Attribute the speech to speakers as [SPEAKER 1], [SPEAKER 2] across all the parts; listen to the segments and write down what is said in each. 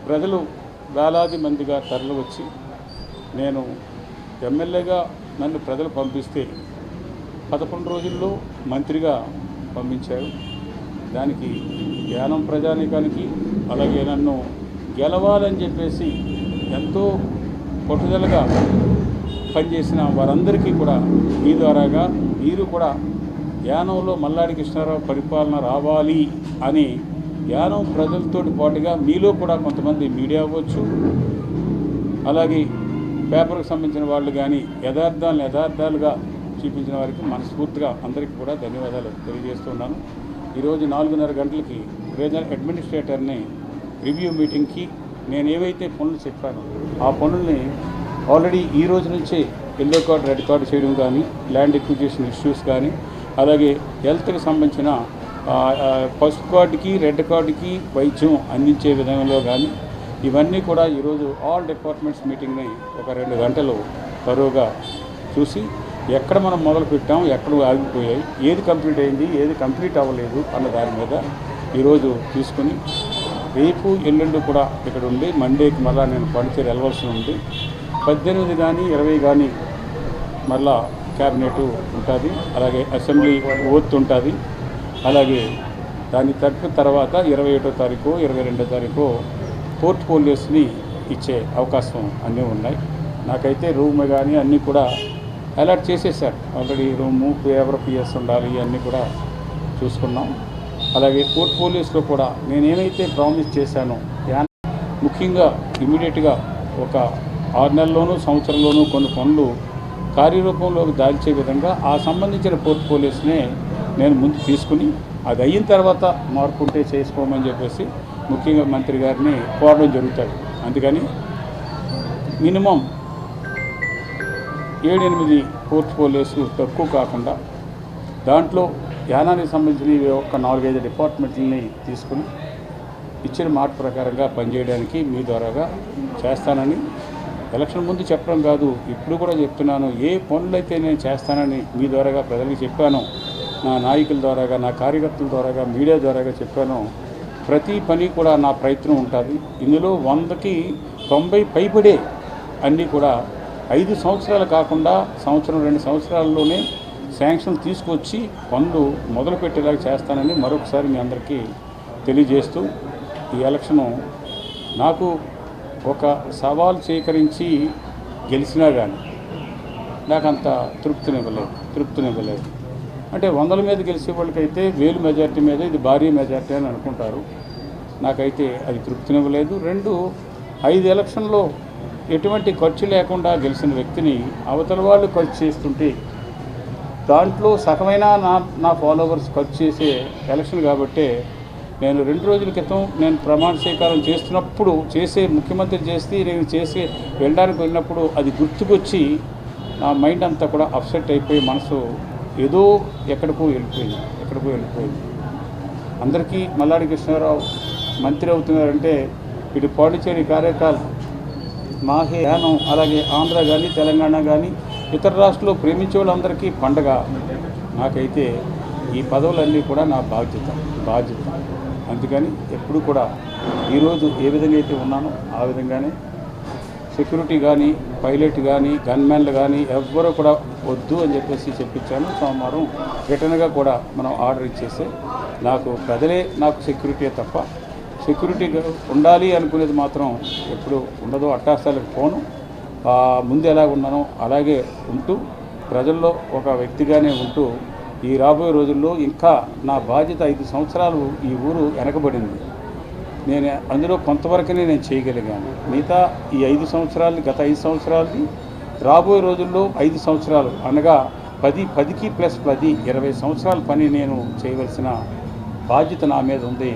[SPEAKER 1] ప్రజలు వేలాది మందిగా తరలివచ్చి నేను ఎమ్మెల్యేగా నన్ను ప్రజలు పంపిస్తే 11 రోజుల్లో మంత్రిగా పంపించారు. దానికి యానం ప్రజానీకానికి అలాగే నన్ను గెలవాలని చెప్పేసి ఎంతో పట్టుదలగా పనిచేసిన వారందరికీ కూడా మీ ద్వారాగా మీరు కూడా యానంలో మల్లాడి కృష్ణారావు పరిపాలన రావాలి అని యానం ప్రజలతో పాటుగా మీలో కూడా కొంతమంది మీడియా అవ్వచ్చు, అలాగే పేపర్కి సంబంధించిన వాళ్ళు కానీ యథార్థాలుగా చూపించిన వారికి మనస్ఫూర్తిగా అందరికీ కూడా ధన్యవాదాలు తెలియజేస్తున్నాను. ఈరోజు 4:30 గంటలకి రీజనల్ అడ్మినిస్ట్రేటర్ని రివ్యూ మీటింగ్కి నేను ఏవైతే పనులు చెప్పానో ఆ పనుల్ని ఆల్రెడీ ఈ రోజు నుంచే ఎల్లో కార్డు రెడ్ కార్డు చేయడం కానీ, ల్యాండ్ ఎక్విజిషన్ ఇష్యూస్ కానీ, అలాగే హెల్త్కి సంబంధించిన ఫస్ట్ కార్డుకి రెడ్ కార్డుకి వైద్యం అందించే విధంలో కానీ ఇవన్నీ కూడా ఈరోజు ఆల్ డిపార్ట్మెంట్స్ మీటింగ్ని ఒక 2 గంటలు తరువుగా చూసి ఎక్కడ మనం మొదలు పెట్టాం, ఎక్కడ ఆగిపోయాయి, ఏది కంప్లీట్ అయింది, ఏది కంప్లీట్ అవ్వలేదు అన్న దాని మీద ఈరోజు తీసుకుని రేపు ఎల్లుండి కూడా ఇక్కడ ఉండి మండేకి మళ్ళీ నేను పాండిచేరి వెళ్ళవలసి ఉంది. 18 కానీ 20 కానీ మళ్ళా క్యాబినెట్ ఉంటుంది, అలాగే అసెంబ్లీ ఓత్ ఉంటుంది. అలాగే దాని తర్వాత 21వ తారీఖు 22వ తారీఖు పోర్ట్ఫోలియోస్ని ఇచ్చే అవకాశం అన్నీ ఉన్నాయి. నాకైతే రూమ్ కానీ అన్నీ కూడా అలాట్ చేసేసారు ఆల్రెడీ. రూము ఎవరు పిఎస్ ఉండాలి అన్నీ కూడా చూసుకున్నాం. అలాగే పోర్ట్ఫోలియోస్లో కూడా నేనేమైతే ప్రామిస్ చేశానో ముఖ్యంగా ఇమీడియట్గా ఒక 6 నెలల్లోనూ సంవత్సరంలోనూ కొన్ని పనులు కార్యరూపంలోకి దాల్చే విధంగా ఆ సంబంధించిన పోర్ట్ఫోలియోస్నే నేను ముందు తీసుకుని అది అయిన తర్వాత మార్పు ఉంటే చేసుకోమని చెప్పేసి ముఖ్యంగా మంత్రి గారిని కోరడం జరుగుతుంది. అందుకని మినిమం 7-8 పోర్ట్ఫోలియోస్ తక్కువ కాకుండా దాంట్లో యానానికి సంబంధించిన ఒక 4-5 డిపార్ట్మెంట్లని తీసుకుని ఇచ్చిన మాట ప్రకారంగా పనిచేయడానికి మీ ద్వారాగా చేస్తానని ఎలక్షన్ ముందు చెప్పడం కాదు, ఇప్పుడు కూడా చెప్తున్నాను. ఏ పనులైతే నేను చేస్తానని మీ ద్వారాగా ప్రజలకు చెప్పానో, నా నాయకుల ద్వారాగా, నా కార్యకర్తల ద్వారాగా, మీడియా ద్వారాగా చెప్పానో ప్రతి పని కూడా నా ప్రయత్నం ఉంటుంది. ఇందులో 100కి 90 పైబడే అన్నీ కూడా 5 సంవత్సరాలు కాకుండా సంవత్సరం 2 సంవత్సరాల్లోనే శాంక్షన్ తీసుకొచ్చి పనులు మొదలుపెట్టేలాగా చేస్తానని మరొకసారి మీ అందరికీ తెలియజేస్తూ ఈ ఎలక్షను నాకు ఒక సవాల్ స్వీకరించి గెలిచినా కానీ నాకంత తృప్తినివ్వలేదు. అంటే 100ల మీద గెలిచే వాళ్ళకైతే 1000 మెజార్టీ మీద ఇది భారీ మెజార్టీ అని అనుకుంటారు. నాకైతే అది తృప్తినివ్వలేదు. 5 ఎలక్షన్లో ఎటువంటి ఖర్చు లేకుండా గెలిచిన వ్యక్తిని అవతల వాళ్ళు ఖర్చు చేస్తుంటే దాంట్లో సగమైన నా ఫాలోవర్స్ ఖర్చు చేసే ఎలక్షన్ కాబట్టే నేను 2 రోజుల క్రితం నేను ప్రమాణ స్వీకారం చేస్తున్నప్పుడు ముఖ్యమంత్రి నేను వెళ్ళడానికి వెళ్ళినప్పుడు అది గుర్తుకొచ్చి నా మైండ్ అంతా కూడా అప్సెట్ అయిపోయి మనసు ఏదో ఎక్కడికో వెళ్ళిపోయింది. అందరికీ మల్లాడి కృష్ణారావు మంత్రి అవుతున్నారంటే ఇటు పాండిచేరి కార్యకాల్ మాహే యానం అలాగే ఆంధ్ర కానీ తెలంగాణ కానీ ఇతర రాష్ట్రాల్లో ప్రేమించే వాళ్ళందరికీ పండగ. నాకైతే ఈ పదవులన్నీ కూడా నా బాధ్యత. అందుకని ఎప్పుడు కూడా ఈరోజు ఏ విధంగా అయితే ఉన్నానో ఆ విధంగానే సెక్యూరిటీ కానీ, పైలట్ కానీ, గన్మెన్లు కానీ ఎవ్వరూ కూడా వద్దు అని చెప్పేసి చెప్పించాను. సోమవారం రిటర్న్గా కూడా మనం ఆర్డర్ ఇచ్చేస్తే ప్రజలే నాకు సెక్యూరిటీ తప్ప సెక్యూరిటీ ఉండాలి అనుకునేది మాత్రం ఎప్పుడు ఉండదు. అట్టాసాలకు పోను. ముందు ఎలా ఉన్నానో అలాగే ఉంటూ ప్రజల్లో ఒక వ్యక్తిగానే ఉంటూ ఈ రాబోయే రోజుల్లో ఇంకా నా బాధ్యత 5 సంవత్సరాలు ఈ ఊరు వెనకబడింది. నేను అందులో కొంతవరకునే నేను చేయగలిగాను. మిగతా ఈ 5 సంవత్సరాలు గత 5 సంవత్సరాలది రాబోయే రోజుల్లో 5 సంవత్సరాలు అనగా 10కి ప్లస్ 10 20 సంవత్సరాల పని నేను చేయవలసిన బాధ్యత నా మీద ఉంది.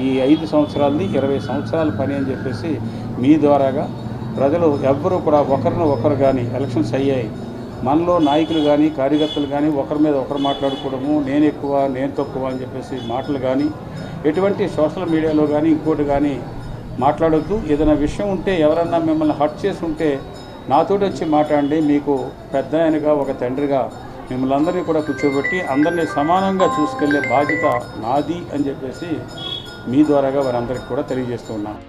[SPEAKER 1] ఈ 5 సంవత్సరాలది 20 సంవత్సరాల పని అని చెప్పేసి మీ ద్వారాగా ప్రజలు ఎవ్వరూ కూడా ఒకరు కానీ ఎలక్షన్స్ అయ్యాయి మనలో నాయకులు కానీ కార్యకర్తలు కానీ ఒకరి మీద ఒకరు మాట్లాడుకోవడము, నేను ఎక్కువ నేను తక్కువ అని చెప్పేసి మాటలు కానీ ఎటువంటి సోషల్ మీడియాలో కానీ ఇంకోటి కానీ మాట్లాడొద్దు. ఏదైనా విషయం ఉంటే ఎవరన్నా మిమ్మల్ని హర్ట్ చేసి ఉంటే నాతోటి వచ్చి మాట్లాడండి. మీకు పెద్ద ఆయనగా ఒక తండ్రిగా మిమ్మల్ని అందరినీ కూడా కూర్చోబెట్టి అందరినీ సమానంగా చూసుకెళ్లే బాధ్యత నాది అని చెప్పేసి మీ ద్వారాగా వారందరికీ కూడా తెలియజేస్తూ ఉన్నాను.